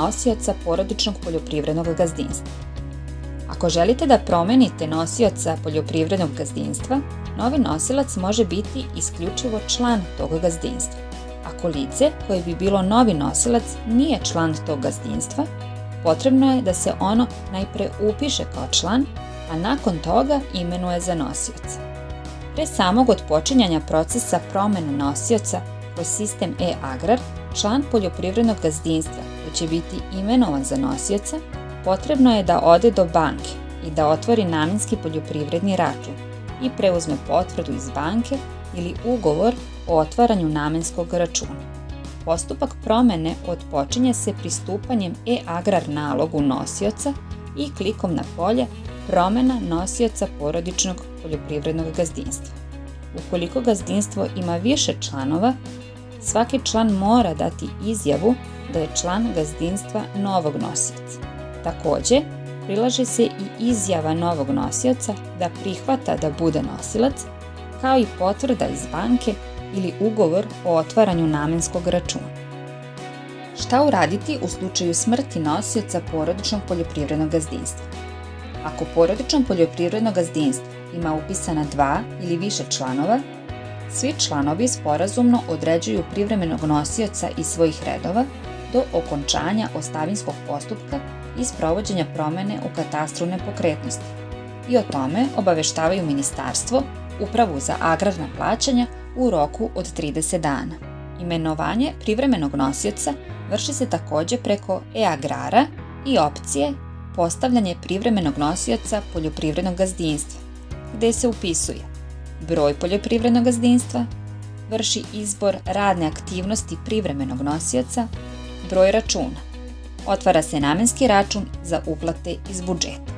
nosioca porodičnog poljoprivrednog gazdinstva. Ako želite da promenite nosioca poljoprivrednog gazdinstva, novi nosilac može biti isključivo član tog gazdinstva. Ako lice koje bi bilo novi nosilac nije član tog gazdinstva, potrebno je da se ono najpre upiše kao član, a nakon toga imenuje za nosioca. Pre samog otpočinjanja procesa promene nosioca kroz sistem e-agrar, član poljoprivrednog gazdinstva koji će biti imenovan za nosioca, potrebno je da ode do banke i da otvori namenski poljoprivredni račun i preuzme potvrdu iz banke ili ugovor o otvaranju namenskog računa. Postupak promene otpočinje se pristupanjem e-agrar nalogu nosioca i klikom na polje Promena nosioca porodičnog poljoprivrednog gazdinstva. Ukoliko gazdinstvo ima više članova, svaki član mora dati izjavu da je član gazdinstva novog nosioca. Takođe, prilaže se i izjava novog nosioca da prihvata da bude nosilac, kao i potvrda iz banke ili ugovor o otvaranju namenskog računa. Šta uraditi u slučaju smrti nosioca porodičnog poljoprivrednog gazdinstva? Ako porodično poljoprivredno gazdinstvo ima upisana 2 ili više članova, svi članovi sporazumno određuju privremenog nosioca iz svojih redova do okončanja ostavinskog postupka i sprovođenja promene u katastru nepokretnosti i o tome obaveštavaju ministarstvo, Upravu za agrarna plaćanja u roku od 30 dana. Imenovanje privremenog nosioca vrši se takođe preko e-agrara i opcije Postavljanje privremenog nosioca poljoprivrednog gazdinstva, gde se upisuje broj poljoprivrednog gazdinstva, vrši izbor radne aktivnosti privremenog nosioca, broj računa, otvara se namenski račun za uplate iz budžeta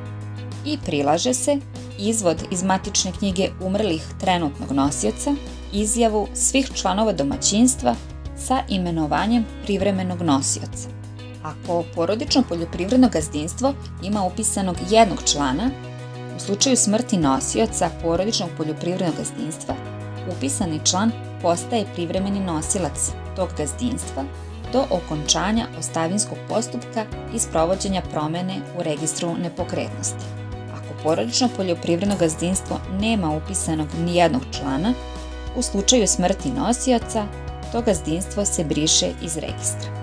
i prilaže se izvod iz matične knjige umrlih trenutnog nosioca, izjavu svih članova domaćinstva sa imenovanjem privremenog nosioca. Ako porodično poljoprivredno gazdinstvo ima upisanog jednog člana, u slučaju smrti nosioca porodičnog poljoprivrednog gazdinstva, upisani član postaje privremeni nosilac tog gazdinstva do okončanja ostavinskog postupka i sprovođenja promene u registru nepokretnosti. Ako porodično poljoprivredno gazdinstvo nema upisanog nijednog člana, u slučaju smrti nosioca, to gazdinstvo se briše iz registra.